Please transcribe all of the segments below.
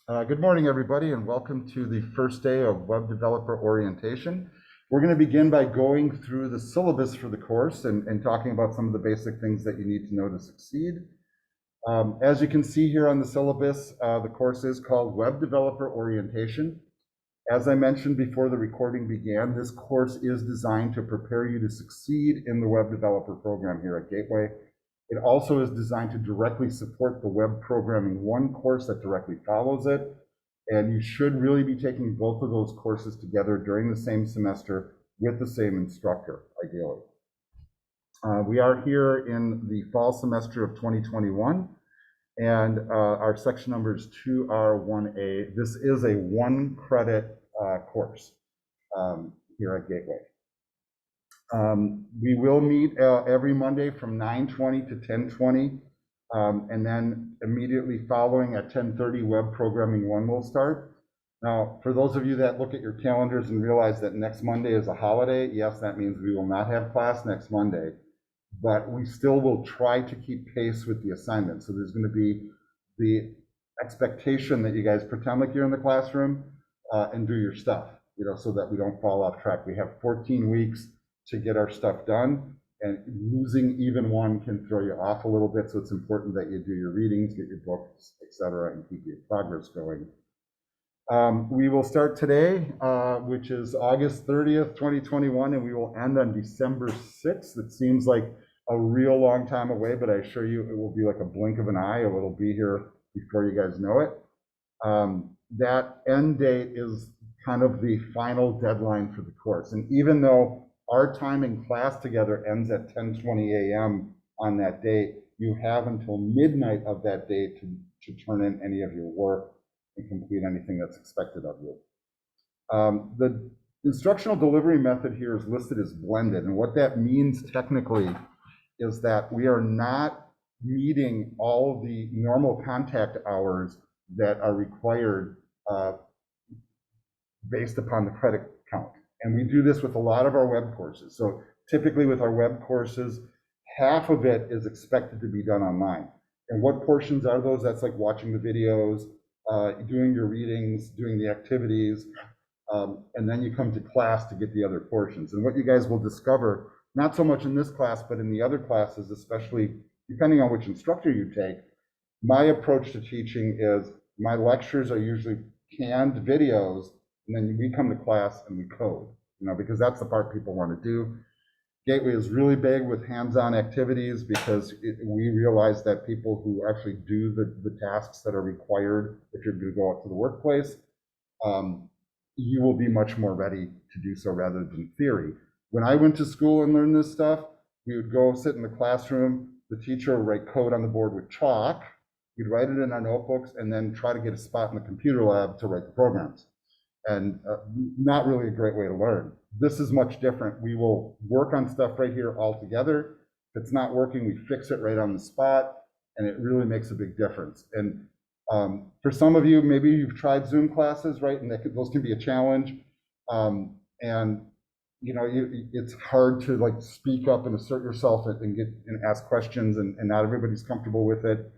Good morning, everybody, and welcome to the first day of Web Developer Orientation. We're going to begin by going through the syllabus for the course and talking about some of the basic things that you need to know to succeed. As you can see here on the syllabus, the course is called Web Developer Orientation. As I mentioned before the recording began, this course is designed to prepare you to succeed in the Web Developer program here at Gateway. It also is designed to directly support the Web Programming 1 course that directly follows it. And you should really be taking both of those courses together during the same semester with the same instructor, ideally. We are here in the fall semester of 2021, and our section number is 2R1A. This is a 1-credit course here at Gateway. We will meet every Monday from 9:20 to 10:20, and then immediately following at 10:30, Web Programming 1 will start. Now, for those of you that look at your calendars and realize that next Monday is a holiday, yes, that means we will not have class next Monday, but we still will try to keep pace with the assignment. So there's going to be the expectation that you guys pretend like you're in the classroom and do your stuff, so that we don't fall off track. We have 14 weeks to get our stuff done, and losing even one can throw you off a little bit, so it's important that you do your readings, get your books, etc., and keep your progress going. We will start today, which is August 30th, 2021, and we will end on December 6th. It seems like a real long time away, but I assure you it will be like a blink of an eye, or it'll be here before you guys know it. That end date is kind of the final deadline for the course, and even though our time in class together ends at 10:20 a.m. on that date, you have until midnight of that day to turn in any of your work and complete anything that's expected of you. The instructional delivery method here is listed as blended, and what that means technically is that we are not meeting all of the normal contact hours that are required based upon the credit count. And we do this with a lot of our web courses. So typically with our web courses, half of it is expected to be done online. And what portions are those? That's like watching the videos, doing your readings, doing the activities, and then you come to class to get the other portions. And what you guys will discover, not so much in this class, but in the other classes, especially depending on which instructor you take, my approach to teaching is my lectures are usually canned videos, and then we come to class and we code, because that's the part people want to do. Gateway is really big with hands-on activities because we realize that people who actually do the tasks that are required if you're going to go out to the workplace, you will be much more ready to do so rather than theory. When I went to school and learned this stuff, we would go sit in the classroom, the teacher would write code on the board with chalk, we'd write it in our notebooks, and then try to get a spot in the computer lab to write the programs. And not really a great way to learn. This is much different. We will work on stuff right here all together. If it's not working, we fix it right on the spot, and it really makes a big difference. And for some of you, maybe you've tried Zoom classes, right? And those can be a challenge. It's hard to like speak up and assert yourself and ask questions, and not everybody's comfortable with it.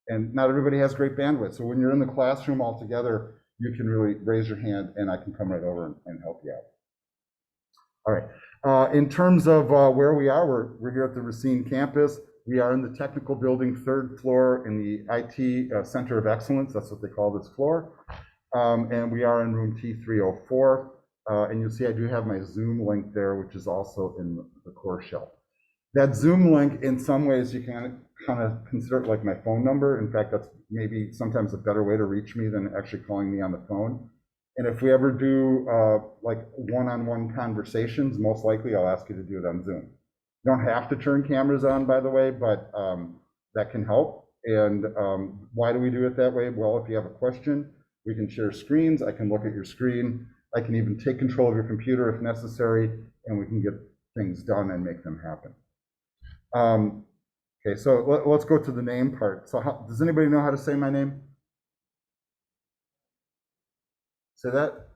And not everybody has great bandwidth. So when you're in the classroom all together, you can really raise your hand and I can come right over and help you out. All right, in terms of where we are, we're here at the Racine campus. We are in the technical building, 3rd floor in the IT Center of Excellence. That's what they call this floor. And we are in room T304. And you'll see I do have my Zoom link there, which is also in the course shell. That Zoom link, in some ways, you can kind of consider it like my phone number. In fact, that's maybe sometimes a better way to reach me than actually calling me on the phone. And if we ever do like one-on-one conversations, most likely I'll ask you to do it on Zoom. You don't have to turn cameras on, by the way, but that can help. And why do we do it that way? Well, if you have a question, we can share screens. I can look at your screen. I can even take control of your computer if necessary, and we can get things done and make them happen. Okay, so let's go to the name part. So does anybody know how to say my name? Say that?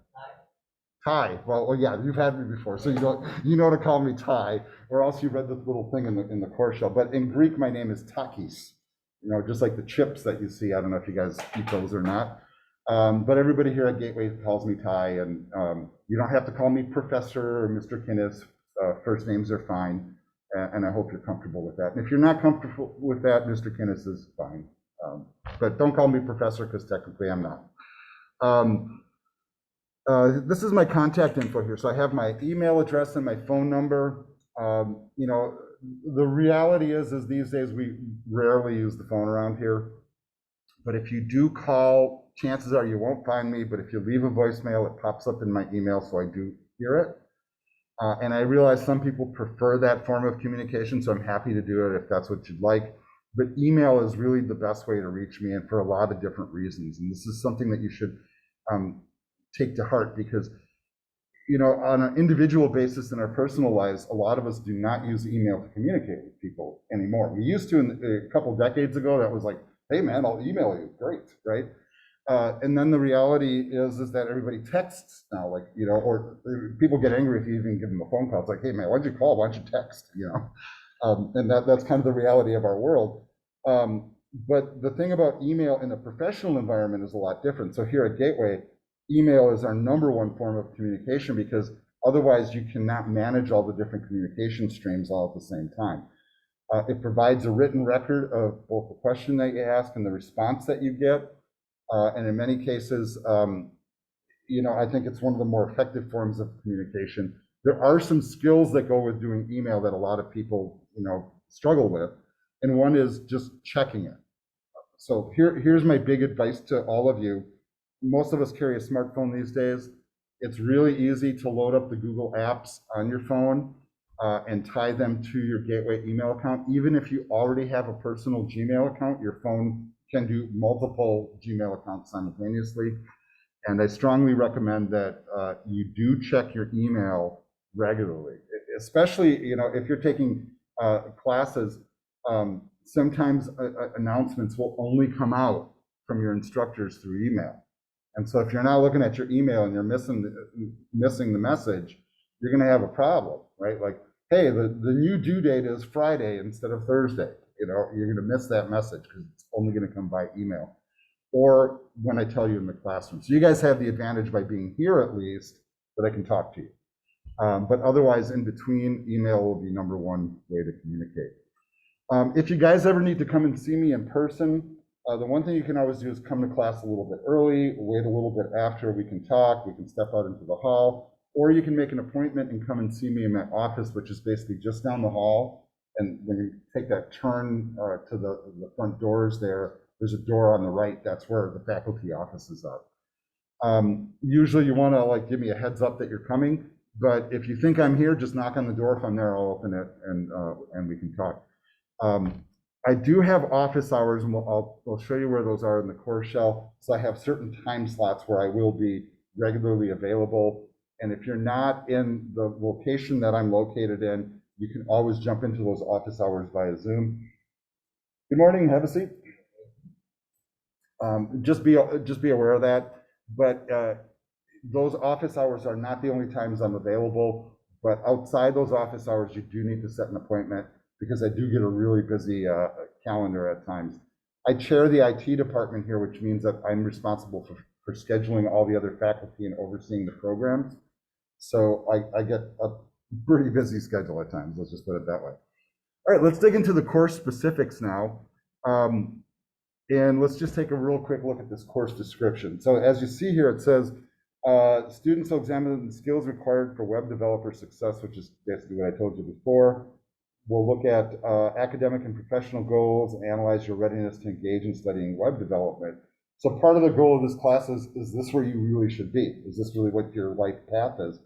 Ty. Well, yeah, you've had me before, so you know to call me Ty, or else you read the little thing in the course shell. But in Greek, my name is Takis. Just like the chips that you see. I don't know if you guys eat those or not. But everybody here at Gateway calls me Ty, and you don't have to call me Professor or Mr. Kinnis. First names are fine, and I hope you're comfortable with that. And if you're not comfortable with that, Mr. Kinnis is fine. But don't call me Professor, because technically I'm not. This is my contact info here. So I have my email address and my phone number. You know, the reality is these days we rarely use the phone around here. But if you do call, chances are you won't find me. But if you leave a voicemail, it pops up in my email, so I do hear it. And I realize some people prefer that form of communication, so I'm happy to do it if that's what you'd like. But email is really the best way to reach me, and for a lot of different reasons. And this is something that you should take to heart, because, you know, on an individual basis in our personal lives, a lot of us do not use email to communicate with people anymore. We used to a couple decades ago. That was like, hey man, I'll email you, great, right? And then the reality is that everybody texts now, like, you know, or people get angry if you even give them a phone call. It's like, hey man, why'd you call? Why don't you text? You know, and that's kind of the reality of our world. But the thing about email in a professional environment is a lot different. So here at Gateway, email is our #1 form of communication, because otherwise you cannot manage all the different communication streams all at the same time. It provides a written record of both the question that you ask and the response that you get. And in many cases, you know, I think it's one of the more effective forms of communication. There are some skills that go with doing email that a lot of people, you know, struggle with. And one is just checking it. So here's my big advice to all of you. Most of us carry a smartphone these days. It's really easy to load up the Google apps on your phone and tie them to your Gateway email account. Even if you already have a personal Gmail account, your phone can do multiple Gmail accounts simultaneously. And I strongly recommend that you do check your email regularly, especially, you know, if you're taking classes. Sometimes announcements will only come out from your instructors through email. And so if you're not looking at your email and you're missing the message, you're going to have a problem, right? Like, hey, the new due date is Friday instead of Thursday. You know, you're going to miss that message because it's only going to come by email, or when I tell you in the classroom. So you guys have the advantage by being here, at least, that I can talk to you. But otherwise, in between, email will be #1 way to communicate. If you guys ever need to come and see me in person, the one thing you can always do is come to class a little bit early, wait a little bit after, we can talk, we can step out into the hall, or you can make an appointment and come and see me in my office, which is basically just down the hall. And when you take that turn to the front doors there's a door on the right. That's where the faculty offices are. Usually you want to like give me a heads up that you're coming, but if you think I'm here, just knock on the door. If I'm there, I'll open it and we can talk. I do have office hours, and I'll show you where those are in the course shell. So I have certain time slots where I will be regularly available. And if you're not in the location that I'm located in, you can always jump into those office hours via Zoom. Good morning, have a seat. Just be aware of that. But those office hours are not the only times I'm available. But outside those office hours, you do need to set an appointment, because I do get a really busy calendar at times. I chair the IT department here, which means that I'm responsible for scheduling all the other faculty and overseeing the programs. So I get a pretty busy schedule at times, let's just put it that way. All right, let's dig into the course specifics now. And let's just take a real quick look at this course description. So as you see here, it says, students will examine the skills required for web developer success, which is basically what I told you before. We'll look at academic and professional goals and analyze your readiness to engage in studying web development. So part of the goal of this class is this where you really should be? Is this really what your life path is?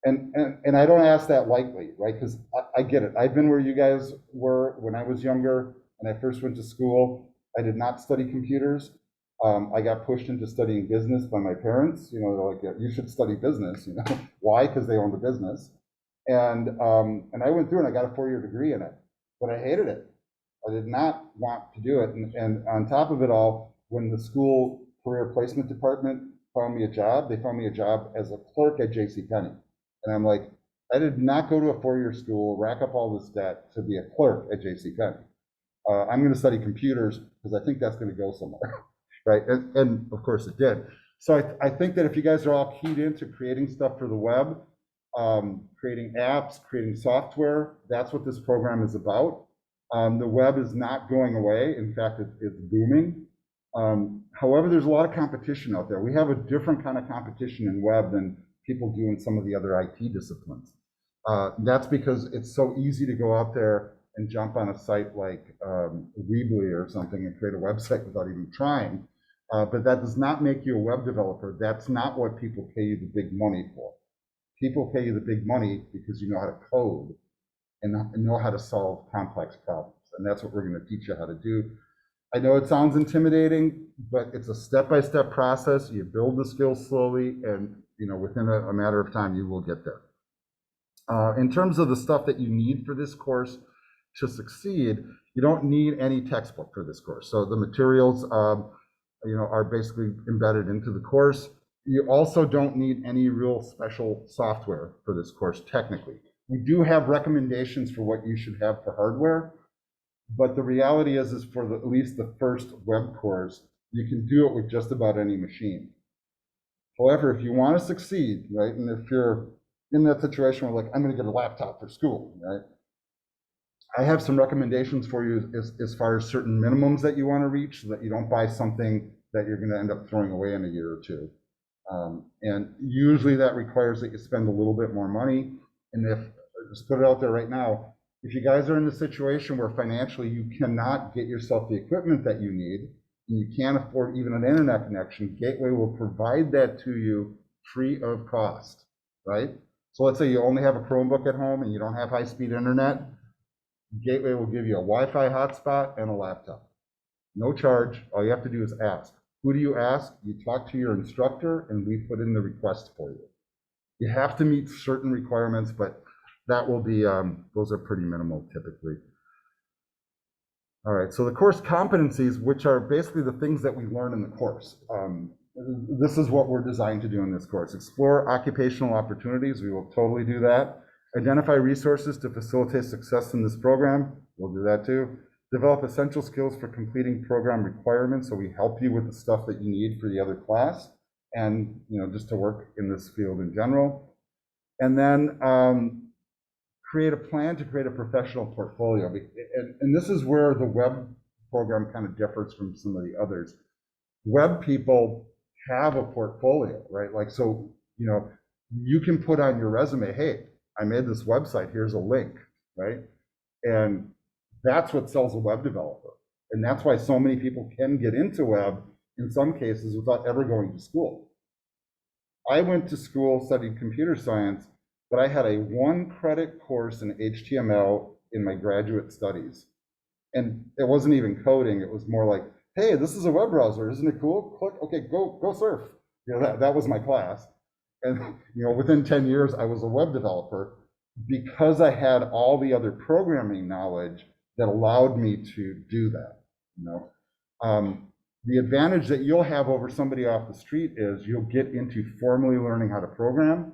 And I don't ask that lightly, right? Because I get it. I've been where you guys were when I was younger and I first went to school. I did not study computers. I got pushed into studying business by my parents. You know, they're like, you should study business. You know, why? Because they owned a business. And I went through and I got a 4-year degree in it, but I hated it. I did not want to do it. And on top of it all, when the school career placement department found me a job, they found me a job as a clerk at JCPenney. And I'm like, I did not go to a 4-year school, rack up all this debt to be a clerk at JCPenney. I'm going to study computers because I think that's going to go somewhere, right? And of course it did. So I think that if you guys are all keyed into creating stuff for the web, creating apps, creating software, that's what this program is about. The web is not going away. In fact, it's booming. However, there's a lot of competition out there. We have a different kind of competition in web than people do in some of the other IT disciplines. That's because it's so easy to go out there and jump on a site like Weebly or something and create a website without even trying. But that does not make you a web developer. That's not what people pay you the big money for. People pay you the big money because you know how to code and know how to solve complex problems. And that's what we're going to teach you how to do. I know it sounds intimidating, but it's a step-by-step process. You build the skills slowly, and within a matter of time, you will get there. In terms of the stuff that you need for this course to succeed, you don't need any textbook for this course. So the materials are basically embedded into the course. You also don't need any real special software for this course, technically. We do have recommendations for what you should have for hardware, but the reality is for at least the first web course, you can do it with just about any machine. However, if you want to succeed, right, and if you're in that situation where, like, I'm going to get a laptop for school, right, I have some recommendations for you as far as certain minimums that you want to reach so that you don't buy something that you're going to end up throwing away in a year or two. And usually that requires that you spend a little bit more money. And just put it out there right now, if you guys are in a situation where financially you cannot get yourself the equipment that you need, and you can't afford even an internet connection, Gateway will provide that to you free of cost, right? So let's say you only have a Chromebook at home and you don't have high-speed internet. Gateway will give you a Wi-Fi hotspot and a laptop. No charge. All you have to do is ask. Who do you ask? You talk to your instructor, and we put in the request for you. You have to meet certain requirements, but that will be, those are pretty minimal typically. All right, so the course competencies, which are basically the things that we learn in the course. This is what we're designed to do in this course. Explore occupational opportunities. We will totally do that. Identify resources to facilitate success in this program. We'll do that too. Develop essential skills for completing program requirements. So we help you with the stuff that you need for the other class and just to work in this field in general. And then create a plan to create a professional portfolio. And this is where the web program kind of differs from some of the others. Web people have a portfolio, right? Like, so, you can put on your resume, hey, I made this website, here's a link, right? And that's what sells a web developer. And that's why so many people can get into web in some cases without ever going to school. I went to school, studied computer science, but I had a 1-credit course in HTML in my graduate studies. And it wasn't even coding, it was more like, hey, this is a web browser, isn't it cool? Click, okay, go surf. That was my class. And within 10 years, I was a web developer because I had all the other programming knowledge that allowed me to do that. The advantage that you'll have over somebody off the street is you'll get into formally learning how to program,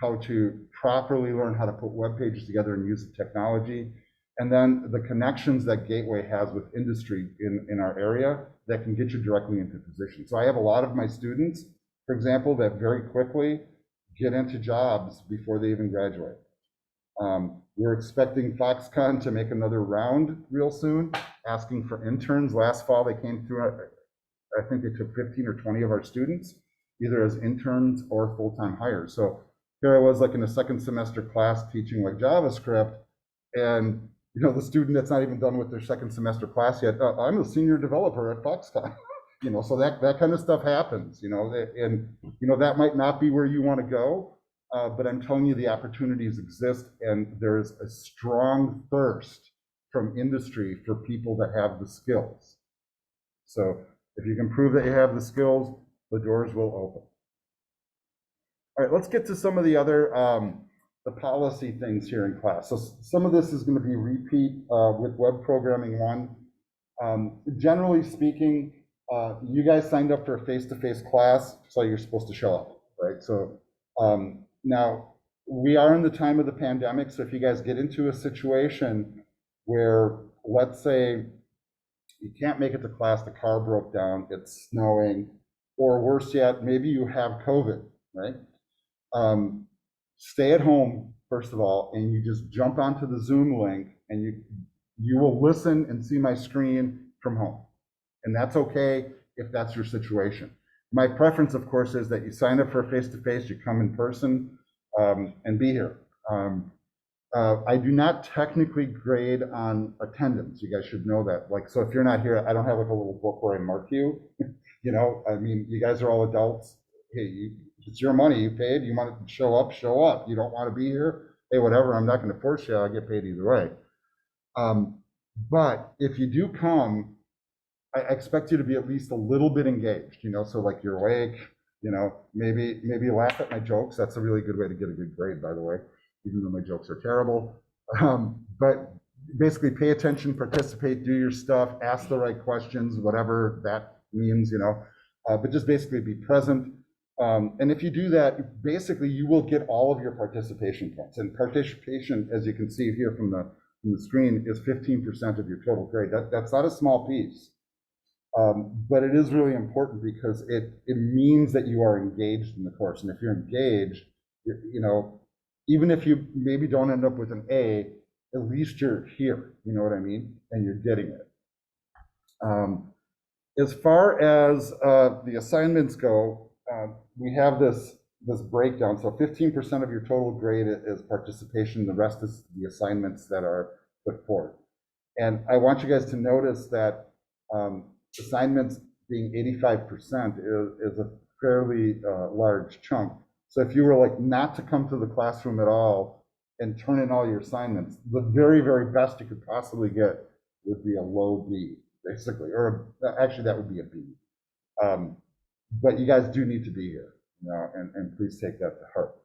how to properly learn how to put web pages together and use the technology, and then the connections that Gateway has with industry in our area that can get you directly into positions. So I have a lot of my students, for example, that very quickly get into jobs before they even graduate. We're expecting Foxconn to make another round real soon, asking for interns. Last fall, they came through, I think they took 15 or 20 of our students, either as interns or full-time hires. So here I was, like, in a second semester class teaching like JavaScript, and the student that's not even done with their second semester class yet, I'm a senior developer at Foxconn. So that kind of stuff happens, and that might not be where you want to go, but I'm telling you the opportunities exist, and there's a strong thirst from industry for people that have the skills. So if you can prove that you have the skills, the doors will open. All right, let's get to some of the other the policy things here in class. So some of this is going to be repeat with Web Programming 1. Generally speaking, you guys signed up for a face-to-face class, so you're supposed to show up, right? So now we are in the time of the pandemic, so if you guys get into a situation where, let's say, you can't make it to class, the car broke down, it's snowing, or worse yet, maybe you have COVID, right? Stay at home, first of all, and you just jump onto the Zoom link and you will listen and see my screen from home. And that's okay if that's your situation. My preference, of course, is that you sign up for a face-to-face, you come in person, and be here. I do not technically grade on attendance. You guys should know that. Like, so if you're not here, I don't have like a little book where I mark you. You know, I mean, you guys are all adults. Hey, it's your money. You paid. You want to show up, show up. You don't want to be here. Hey, whatever. I'm not going to force you. I'll get paid either way. But if you do come, I expect you to be at least a little bit engaged. You know, so like you're awake. You know, maybe laugh at my jokes. That's a really good way to get a good grade, by the way, even though my jokes are terrible. But basically pay attention, participate, do your stuff, ask the right questions, whatever that means, you know, but just basically be present. And if you do that, basically you will get all of your participation points. And participation, as you can see here from the screen, is 15% of your total grade. That's not a small piece. But it is really important because it means that you are engaged in the course. And if you're engaged, you know, even if you maybe don't end up with an A, at least you're here, you know what I mean? And you're getting it. As far as the assignments go, we have this breakdown. So 15% of your total grade is participation. The rest is the assignments that are put forth. And I want you guys to notice that assignments being 85% is a fairly large chunk. So if you were like not to come to the classroom at all and turn in all your assignments, the very, very best you could possibly get would be a low B, basically, or actually that would be a B. But you guys do need to be here, you know, and please take that to heart.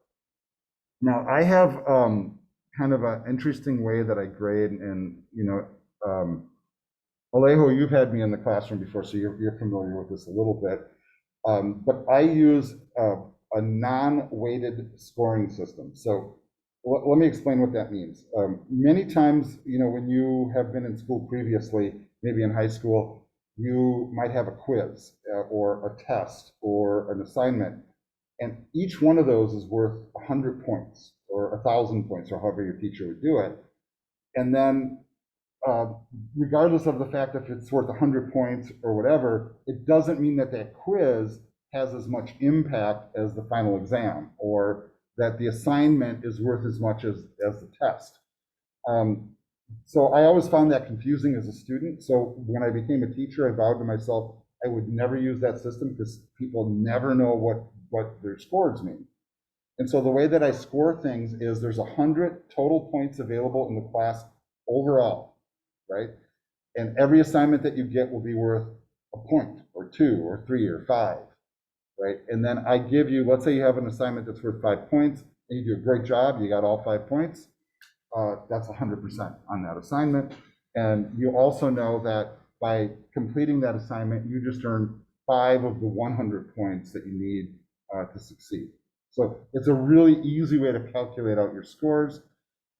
Now I have kind of an interesting way that I grade, and you know, Alejo, you've had me in the classroom before, so you're familiar with this a little bit. But I use a non-weighted scoring system. So let me explain what that means. Many times, you know, when you have been in school previously, maybe in high school, you might have a quiz or a test or an assignment, and each one of those is worth 100 points or 1,000 points, or however your teacher would do it. And then regardless of the fact if it's worth 100 points or whatever, it doesn't mean that that quiz has as much impact as the final exam, or that the assignment is worth as much as the test. So I always found that confusing as a student. So when I became a teacher, I vowed to myself I would never use that system because people never know what their scores mean. And so the way that I score things is there's 100 total points available in the class overall, right? And every assignment that you get will be worth a point or 2 or 3 or 5, right? And then I give you, let's say you have an assignment that's worth 5 points and you do a great job, you got all 5 points, that's 100% on that assignment. And you also know that by completing that assignment, you just earned 5 of the 100 points that you need to succeed. So it's a really easy way to calculate out your scores.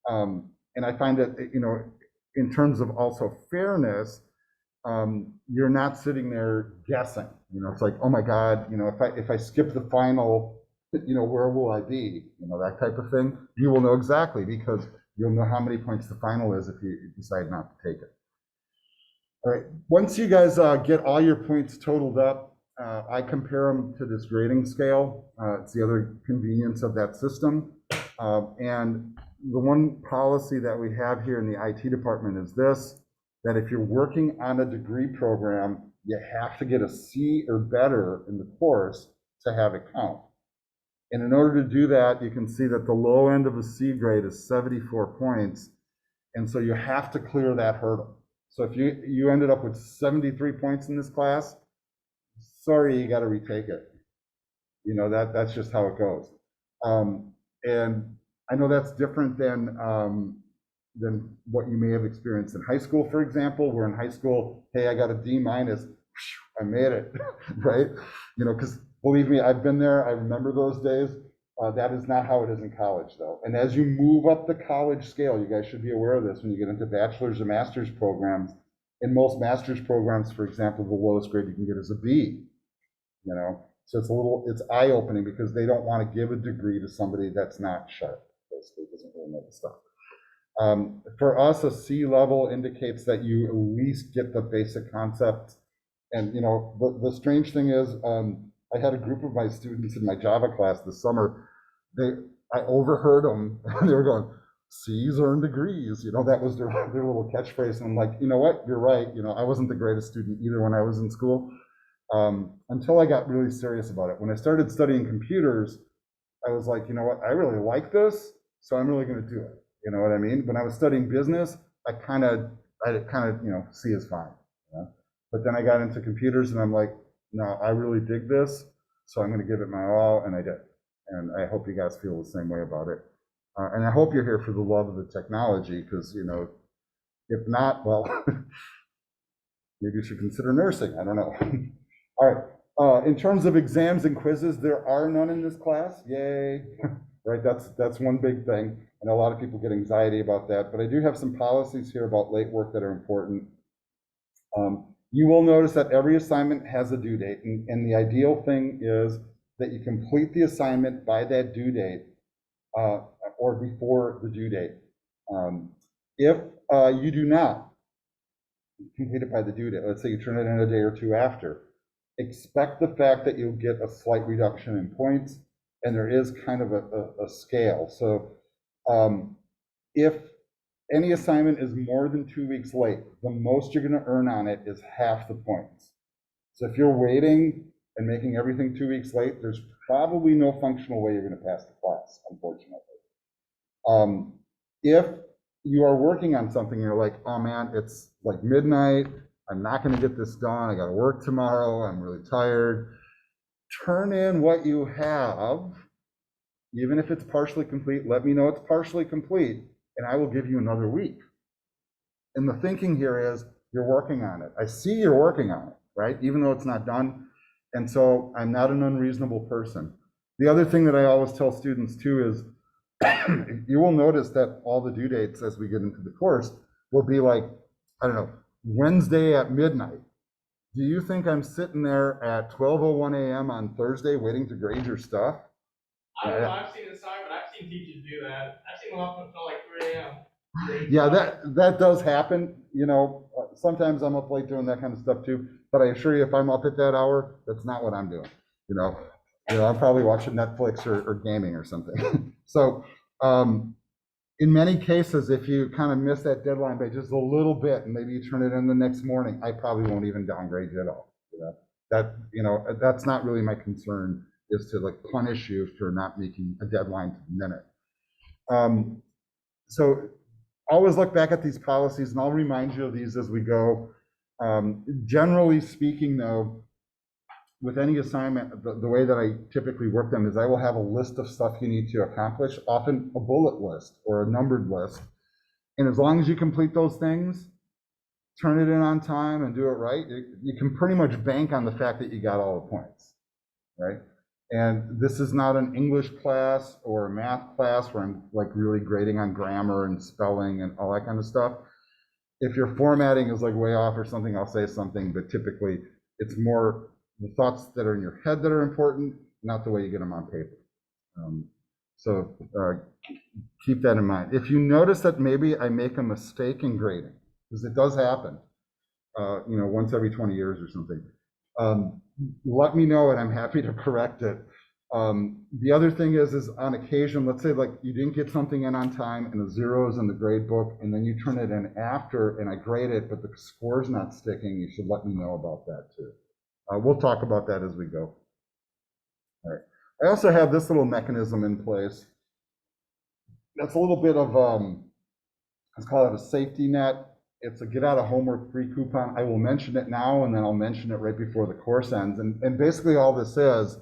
And I find that, you know, in terms of also fairness, you're not sitting there guessing. You know, it's like, oh my God, you know, if I skip the final, you know, where will I be? You know, that type of thing. You will know exactly because you'll know how many points the final is if you decide not to take it. All right, once you guys get all your points totaled up, I compare them to this grading scale. It's the other convenience of that system. And the one policy that we have here in the IT department is this, that if you're working on a degree program, you have to get a C or better in the course to have it count. And in order to do that, you can see that the low end of a C grade is 74 points. And so you have to clear that hurdle. So if you ended up with 73 points in this class, sorry, you got to retake it. You know, that's just how it goes. And I know that's different than what you may have experienced in high school, for example, where in high school, hey, I got a D minus, I made it, right? You know, because believe me, I've been there, I remember those days. That is not how it is in college, though. And as you move up the college scale, you guys should be aware of this when you get into bachelor's and master's programs. In most master's programs, for example, the lowest grade you can get is a B. you know? So it's eye-opening because they don't want to give a degree to somebody that's not sharp, basically, doesn't really know the stuff. For us, a C level indicates that you at least get the basic concepts. And, you know, the strange thing is, I had a group of my students in my Java class this summer. I overheard them, and they were going, C's earn degrees. You know, that was their little catchphrase. And I'm like, you know what, you're right. You know, I wasn't the greatest student either when I was in school, until I got really serious about it. When I started studying computers, I was like, you know what, I really like this, so I'm really going to do it. You know what I mean? When I was studying business, I kind of, you know, C is fine. You know? But then I got into computers and I'm like, no, I really dig this, so I'm going to give it my all, and I did. And I hope you guys feel the same way about it. And I hope you're here for the love of the technology, because, you know, if not, well, maybe you should consider nursing. I don't know. All right. In terms of exams and quizzes, there are none in this class. Yay. Right, that's one big thing. And a lot of people get anxiety about that. But I do have some policies here about late work that are important. You will notice that every assignment has a due date. And the ideal thing is that you complete the assignment by that due date, or before the due date. If you do not complete it by the due date, let's say you turn it in a day or two after, expect the fact that you'll get a slight reduction in points, and there is kind of a scale. So if any assignment is more than 2 weeks late, the most you're going to earn on it is half the points. So if you're waiting and making everything 2 weeks late, there's probably no functional way you're going to pass the class, unfortunately. If you are working on something, you're like, oh man, it's like midnight, I'm not going to get this done, I got to work tomorrow, I'm really tired. Turn in what you have, even if it's partially complete. Let me know it's partially complete, and I will give you another week. And the thinking here is you're working on it. I see you're working on it, right? Even though it's not done. And so I'm not an unreasonable person. The other thing that I always tell students too is you will notice that all the due dates as we get into the course will be like, I don't know, Wednesday at midnight. Do you think I'm sitting there at 12:01 a.m. on Thursday waiting to grade your stuff? I don't know, I've seen this side, but I've seen teachers do that. I've seen them up until like 3 a.m. Yeah, that does happen. You know, sometimes I'm up late doing that kind of stuff too. But I assure you, if I'm up at that hour, that's not what I'm doing. You know, I'm probably watching Netflix or gaming or something. So, in many cases, if you kind of miss that deadline by just a little bit, and maybe you turn it in the next morning, I probably won't even downgrade you at all. You know, that's not really my concern, is to like punish you for not making a deadline to the minute. So always look back at these policies, and I'll remind you of these as we go. Generally speaking, though, with any assignment, the way that I typically work them is I will have a list of stuff you need to accomplish, often a bullet list or a numbered list. And as long as you complete those things, turn it in on time and do it right, you can pretty much bank on the fact that you got all the points, right? And this is not an English class or a math class where I'm like really grading on grammar and spelling and all that kind of stuff. If your formatting is like way off or something, I'll say something, but typically it's more the thoughts that are in your head that are important, not the way you get them on paper. So keep that in mind. If you notice that maybe I make a mistake in grading, because it does happen, you know, once every 20 years or something, let me know and I'm happy to correct it. The other thing is on occasion, let's say like you didn't get something in on time and the zeros in the grade book, and then you turn it in after and I grade it, but the score's not sticking, you should let me know about that too. We'll talk about that as we go. All right. I also have this little mechanism in place. That's a little bit of, let's call it a safety net. It's a get out of homework free coupon. I will mention it now, and then I'll mention it right before the course ends. And basically all this is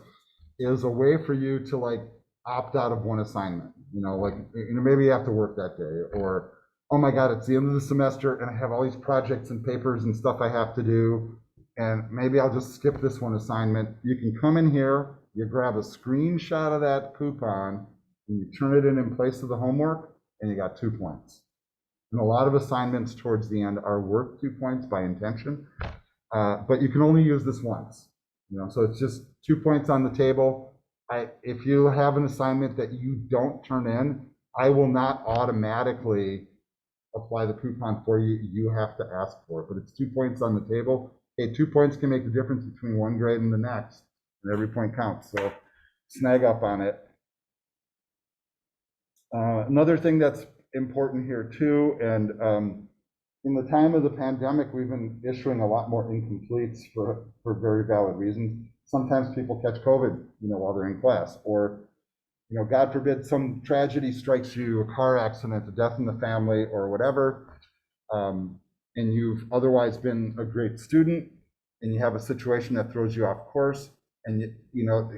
a way for you to like opt out of one assignment. You know, like, you know, maybe you have to work that day, or, oh my God, it's the end of the semester and I have all these projects and papers and stuff I have to do, and maybe I'll just skip this one assignment. You can come in here, you grab a screenshot of that coupon, and you turn it in place of the homework, and you got 2 points. And a lot of assignments towards the end are worth 2 points by intention, but you can only use this once. So it's just 2 points on the table. If you have an assignment that you don't turn in, I will not automatically apply the coupon for you. You have to ask for it, but it's 2 points on the table. Hey, 2 points can make the difference between one grade and the next, and every point counts. So snag up on it. Another thing that's important here too, and in the time of the pandemic, we've been issuing a lot more incompletes for very valid reasons. Sometimes people catch COVID, while they're in class, or, God forbid, some tragedy strikes you, a car accident, a death in the family, or whatever, and you've otherwise been a great student, and you have a situation that throws you off course. And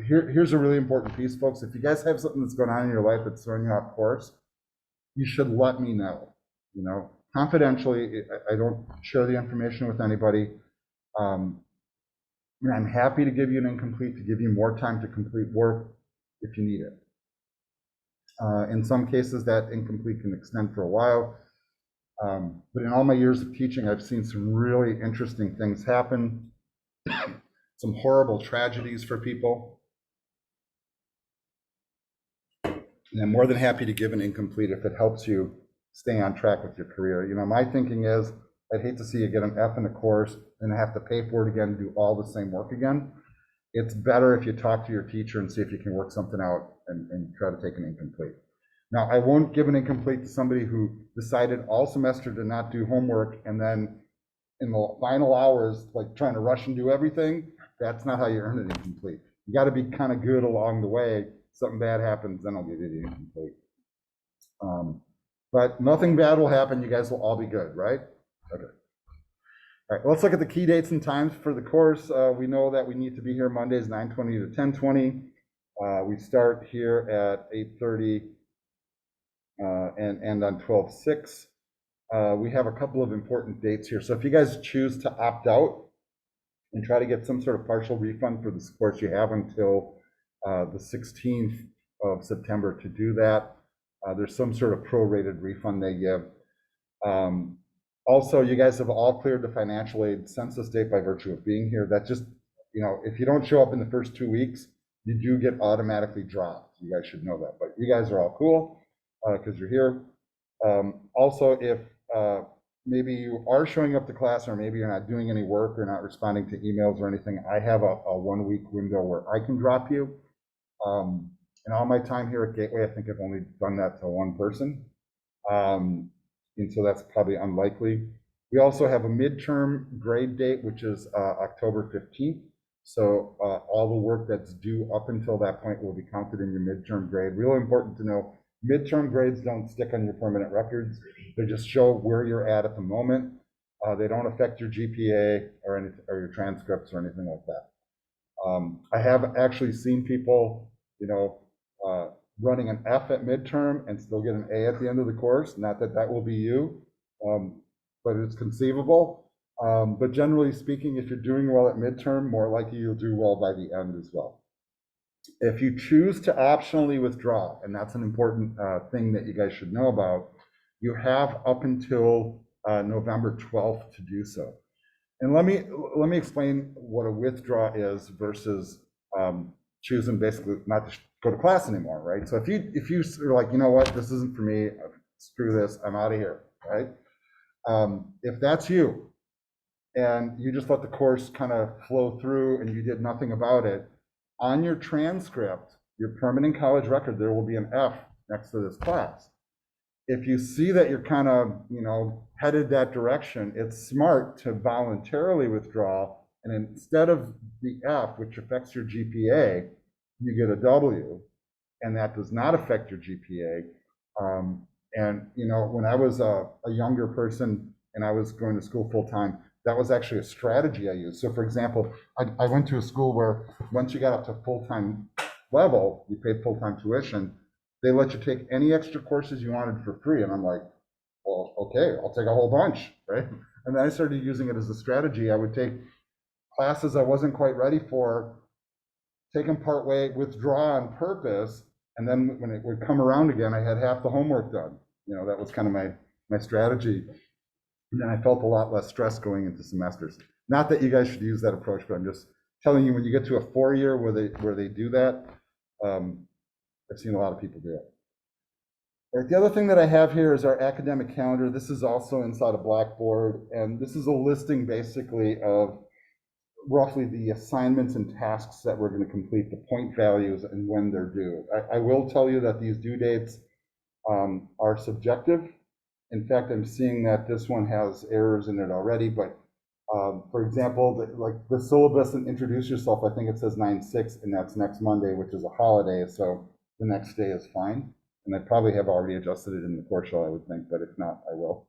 here's a really important piece, folks. If you guys have something that's going on in your life that's throwing you off course, you should let me know. Confidentially. I don't share the information with anybody. I'm happy to give you an incomplete, to give you more time to complete work if you need it. In some cases, that incomplete can extend for a while. But in all my years of teaching, I've seen some really interesting things happen, some horrible tragedies for people. And I'm more than happy to give an incomplete if it helps you stay on track with your career. My thinking is, I'd hate to see you get an F in a course and have to pay for it again and do all the same work again. It's better if you talk to your teacher and see if you can work something out and try to take an incomplete. Now, I won't give an incomplete to somebody who decided all semester to not do homework and then in the final hours, like trying to rush and do everything. That's not how you earn an incomplete. You got to be kind of good along the way. Something bad happens, then I'll give you the incomplete. But nothing bad will happen. You guys will all be good, right? Okay. All right, let's look at the key dates and times for the course. We know that we need to be here Mondays, 9:20 to 10:20. We start here at 8:30 and end on 12:06. We have a couple of important dates here. So if you guys choose to opt out and try to get some sort of partial refund for this course, you have until the 16th of September to do that. There's some sort of prorated refund they give. Also, you guys have all cleared the financial aid census date by virtue of being here. That's just, if you don't show up in the first 2 weeks, you do get automatically dropped. You guys should know that. But you guys are all cool because you're here. Also, if maybe you are showing up to class or maybe you're not doing any work or not responding to emails or anything, I have a 1 week window where I can drop you. In all my time here at Gateway, I think I've only done that to one person. And so that's probably unlikely. We also have a midterm grade date, which is October 15th. So all the work that's due up until that point will be counted in your midterm grade. Really important to know, midterm grades don't stick on your permanent records. They just show where you're at the moment. They don't affect your GPA or your transcripts or anything like that. I have actually seen people, running an F at midterm and still get an A at the end of the course. Not that that will be you, but it's conceivable. But generally speaking, if you're doing well at midterm, more likely you'll do well by the end as well. If you choose to optionally withdraw, and that's an important thing that you guys should know about, you have up until November 12th to do so. And let me explain what a withdraw is versus choosing basically not to go to class anymore, right? So if you are like, what, this isn't for me, screw this, I'm out of here, right? If that's you, and you just let the course kind of flow through and you did nothing about it, on your transcript, your permanent college record, there will be an F next to this class. If you see that you're kind of, headed that direction, it's smart to voluntarily withdraw, and instead of the F, which affects your GPA, you get a W, and that does not affect your GPA. And when I was a younger person and I was going to school full time, that was actually a strategy I used. So for example, I went to a school where once you got up to full-time level, you paid full-time tuition, they let you take any extra courses you wanted for free. And I'm like, well, okay, I'll take a whole bunch, right? And then I started using it as a strategy. I would take classes I wasn't quite ready for, take them part way, withdraw on purpose, and then when it would come around again, I had half the homework done. That was kind of my strategy. And then I felt a lot less stress going into semesters. Not that you guys should use that approach, but I'm just telling you, when you get to a 4-year where they do that, I've seen a lot of people do it. All right, the other thing that I have here is our academic calendar. This is also inside of Blackboard, and this is a listing basically of roughly the assignments and tasks that we're going to complete, the point values, and when they're due. I will tell you that these due dates are subjective. In fact, I'm seeing that this one has errors in it already, but for example, like the syllabus and introduce yourself, I think it says 9/6, and that's next Monday, which is a holiday, so the next day is fine. And I probably have already adjusted it in the course shell, I would think, but if not, I will.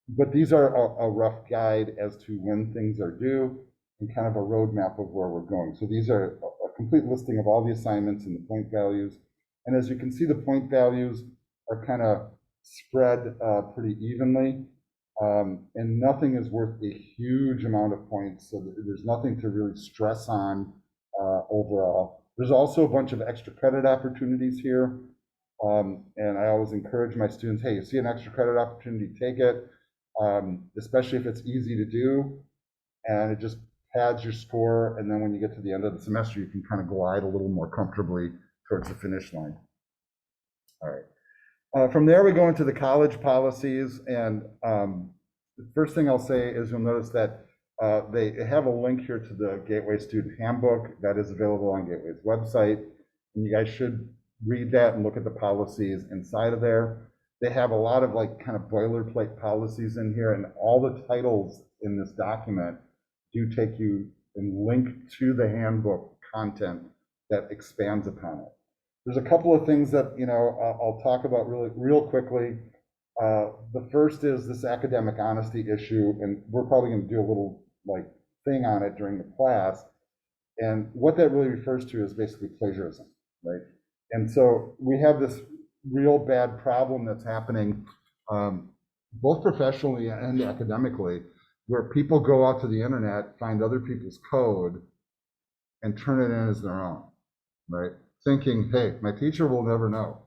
But these are a rough guide as to when things are due and kind of a roadmap of where we're going. So these are a complete listing of all the assignments and the point values. And as you can see, the point values are kind of spread pretty evenly. And nothing is worth a huge amount of points, so there's nothing to really stress on overall. There's also a bunch of extra credit opportunities here. And I always encourage my students, hey, you see an extra credit opportunity, take it, especially if it's easy to do, and it just pads your score, and then when you get to the end of the semester, you can kind of glide a little more comfortably towards the finish line. All right. From there, we go into the college policies, and the first thing I'll say is you'll notice that they have a link here to the Gateway Student Handbook that is available on Gateway's website, and you guys should read that and look at the policies inside of there. They have a lot of like kind of boilerplate policies in here, and all the titles in this document do take you and link to the handbook content that expands upon it. There's a couple of things that, you know, I'll talk about real quickly. The first is this academic honesty issue, and we're probably going to do a little like thing on it during the class. And what that really refers to is basically plagiarism, right? And so we have this real bad problem that's happening both professionally and academically, where people go out to the internet, find other people's code, and turn it in as their own, right? Thinking, hey, my teacher will never know.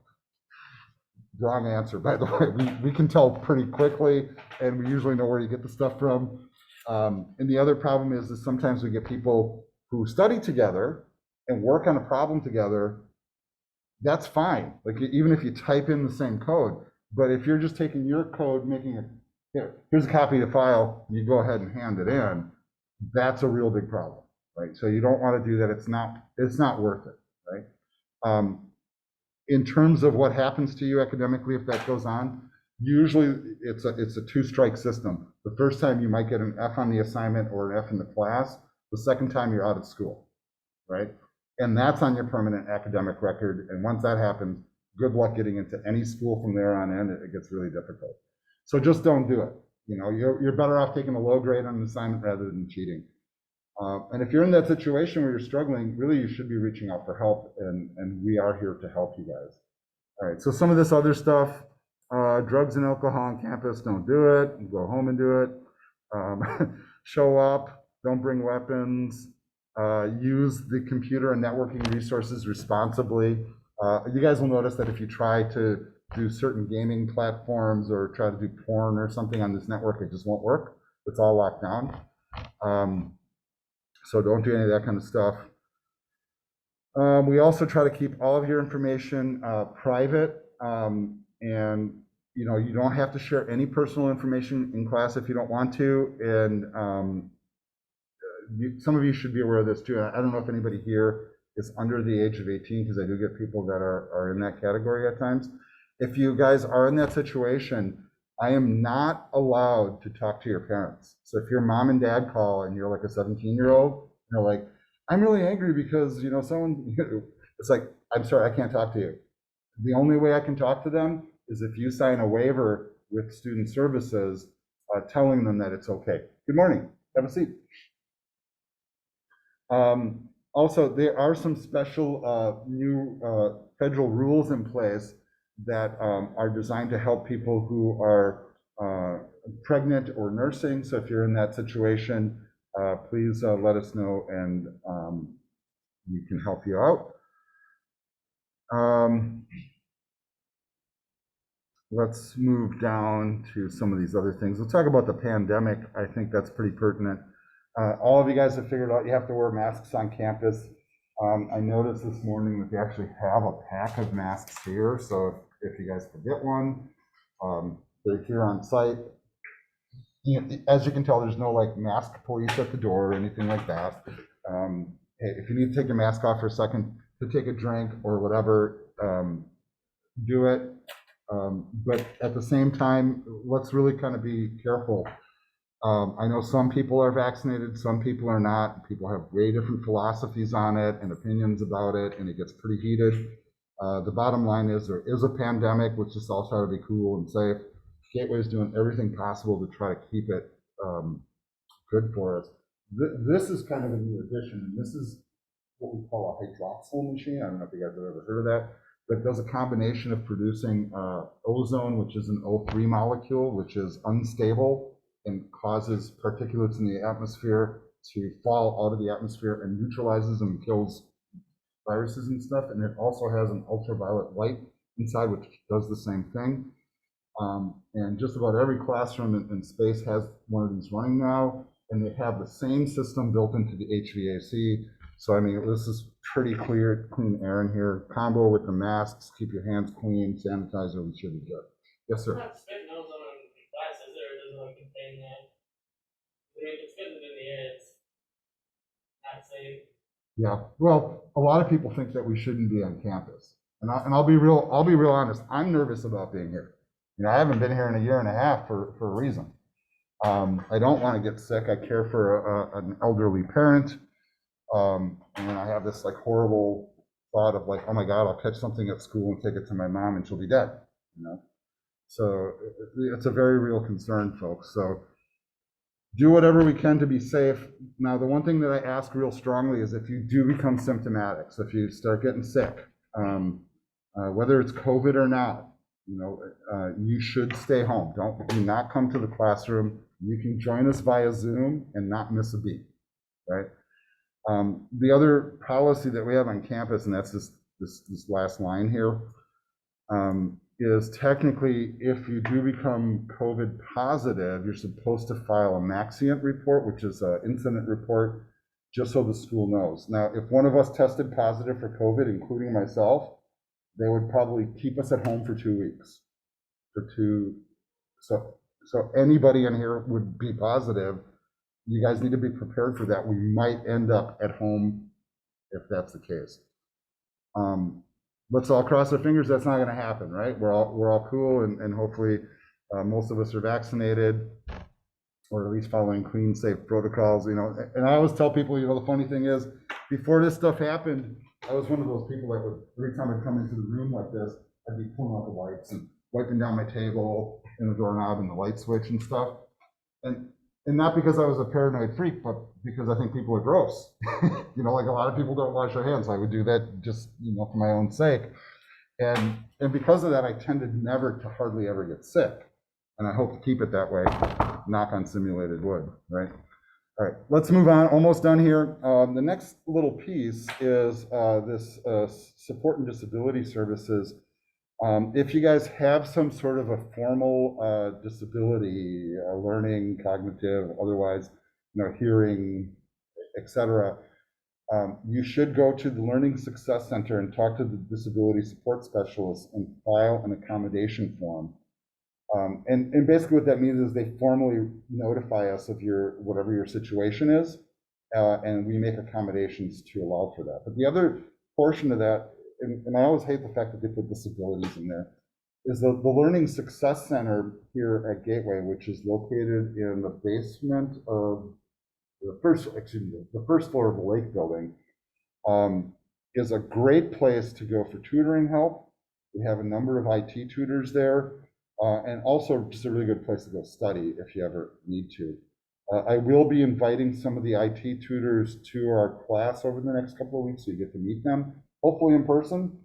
Wrong answer, by the way. We can tell pretty quickly, and we usually know where you get the stuff from. And the other problem is that sometimes we get people who study together and work on a problem together. That's fine, like even if you type in the same code. But if you're just taking your code, making it, here's a copy of the file, you go ahead and hand it in, that's a real big problem, right? So you don't want to do that. It's not worth it, right? In terms of what happens to you academically if that goes on, usually it's a two-strike system. The first time you might get an F on the assignment or an F in the class. The second time you're out of school, right? And that's on your permanent academic record. And once that happens, good luck getting into any school from there on in. It gets really difficult. So just don't do it. You know, you're better off taking a low grade on an assignment rather than cheating. And if you're in that situation where you're struggling, really you should be reaching out for help, and we are here to help you guys. All right, so some of this other stuff, drugs and alcohol on campus, don't do it. Go home and do it. Show up, don't bring weapons. Use the computer and networking resources responsibly. You guys will notice that if you try to do certain gaming platforms or try to do porn or something on this network, it just won't work. It's all locked down. So don't do any of that kind of stuff. We also try to keep all of your information private, and you know, you don't have to share any personal information in class if you don't want to. And some of you should be aware of this too. I don't know if anybody here is under the age of 18, because I do get people that are in that category at times. If you guys are in that situation, I am not allowed to talk to your parents. So if your mom and dad call and you're like a 17-year-old, and they're like, I'm really angry because, you know, someone, it's like, I'm sorry, I can't talk to you. The only way I can talk to them is if you sign a waiver with student services telling them that it's okay. Good morning, have a seat. Also, there are some special new federal rules in place that are designed to help people who are pregnant or nursing. So if you're in that situation, please let us know, and we can help you out. Let's move down to some of these other things. Let's talk about the pandemic. I think that's pretty pertinent. All of you guys have figured out you have to wear masks on campus. I noticed this morning that they actually have a pack of masks here, so if you guys forget one, they're here on site. As you can tell, there's no like mask police at the door or anything like that. Hey, if you need to take your mask off for a second to take a drink or whatever, do it. But at the same time, let's really kind of be careful. I know some people are vaccinated, some people are not. People have way different philosophies on it and opinions about it, and it gets pretty heated. The bottom line is there is a pandemic. Let's just all try to be cool and safe. Gateway is doing everything possible to try to keep it good for us. This is kind of a new addition, and this is what we call a hydroxyl machine. I don't know if you guys have ever heard of that, but it does a combination of producing ozone, which is an O3 molecule, which is unstable and causes particulates in the atmosphere to fall out of the atmosphere and neutralizes and kills viruses and stuff. And it also has an ultraviolet light inside, which does the same thing. And just about every classroom in space has one of these running now, and they have the same system built into the HVAC. So, I mean, this is pretty clean air in here. Combo with the masks, keep your hands clean, sanitizer, we should be good. Yes, sir. It's not spitting ozone on glasses, or it doesn't like contain that. I mean, if it's spitting it in the air, it's not safe. Yeah, well, a lot of people think that we shouldn't be on campus, and I'll be real honest. I'm nervous about being here. You know, I haven't been here in a year and a half for a reason. I don't want to get sick. I care for an elderly parent, and I have this like horrible thought of like, oh my God, I'll catch something at school and take it to my mom and she'll be dead. You know, so it's a very real concern, folks. So do whatever we can to be safe. Now, the one thing that I ask real strongly is if you do become symptomatic, so if you start getting sick, whether it's COVID or not, you know, you should stay home. Do not come to the classroom. You can join us via Zoom and not miss a beat, right? The other policy that we have on campus, and that's this last line here, is technically if you do become COVID positive, you're supposed to file a Maxient report, which is an incident report, just so the school knows. Now, if one of us tested positive for COVID, including myself, they would probably keep us at home for 2 weeks. So anybody in here would be positive. You guys need to be prepared for that. We might end up at home if that's the case. Let's all cross our fingers that's not going to happen, right? We're all cool, and hopefully most of us are vaccinated, or at least following clean, safe protocols. You know, and I always tell people, you know, the funny thing is, before this stuff happened, I was one of those people that would, every time I'd come into the room like this, I'd be pulling out the lights and wiping down my table and the doorknob and the light switch and stuff. And not because I was a paranoid freak, but because I think people are gross. You know, like a lot of people don't wash their hands. I would do that just, you know, for my own sake. And because of that, I tended never to hardly ever get sick. And I hope to keep it that way, knock on simulated wood, right? All right, let's move on, almost done here. The next little piece is this support and disability services. If you guys have some sort of a formal disability, learning, cognitive, otherwise, you know, hearing, etc., you should go to the Learning Success Center and talk to the disability support specialist and file an accommodation form. And basically what that means is they formally notify us of whatever your situation is, and we make accommodations to allow for that. But the other portion of that, and I always hate the fact that they put disabilities in there, is the Learning Success Center here at Gateway, which is located in the basement of the first floor of the Lake Building, is a great place to go for tutoring help. We have a number of IT tutors there, and also just a really good place to go study if you ever need to. I will be inviting some of the IT tutors to our class over the next couple of weeks, so you get to meet them, hopefully in person.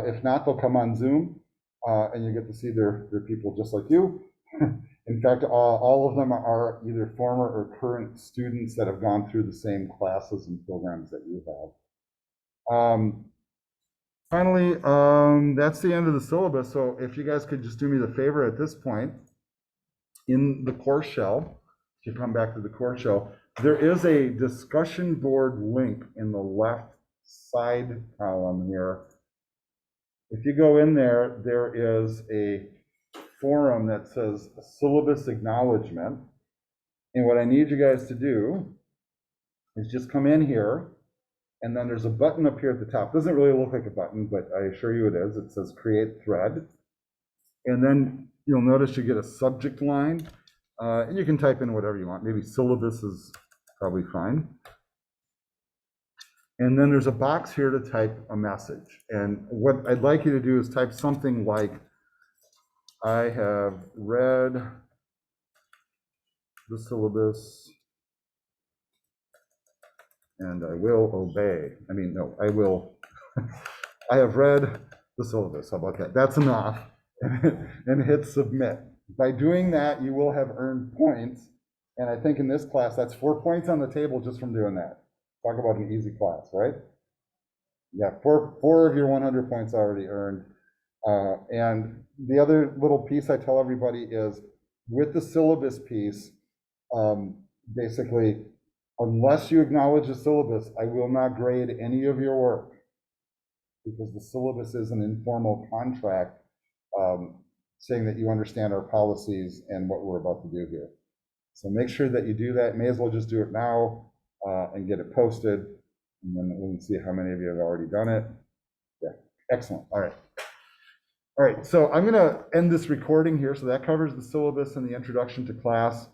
If not, they'll come on Zoom, and you get to see their people just like you. In fact, all of them are either former or current students that have gone through the same classes and programs that you have. Finally, that's the end of the syllabus. So if you guys could just do me the favor at this point, in the course shell, if you come back to the course shell, There is a discussion board link in the left side column here. If you go in there, there is a forum that says syllabus acknowledgement. And what I need you guys to do is just come in here, and then there's a button up here at the top. Doesn't really look like a button, but I assure you it is. It says create thread. And then you'll notice you get a subject line, and you can type in whatever you want. Maybe syllabus is probably fine. And then there's a box here to type a message. And what I'd like you to do is type something like, I have read the syllabus and I will obey. I mean, no, I will. I have read the syllabus. How about that? That's enough. And hit submit. By doing that, you will have earned points. And I think in this class, that's 4 points on the table just from doing that. Talk about an easy class, right? Yeah, four of your 100 points already earned. And the other little piece I tell everybody is with the syllabus piece, basically, unless you acknowledge the syllabus, I will not grade any of your work because the syllabus is an informal contract saying that you understand our policies and what we're about to do here. So make sure that you do that. May as well just do it now and get it posted. And then we can see how many of you have already done it. Yeah, excellent. All right. All right, so I'm going to end this recording here. So that covers the syllabus and the introduction to class.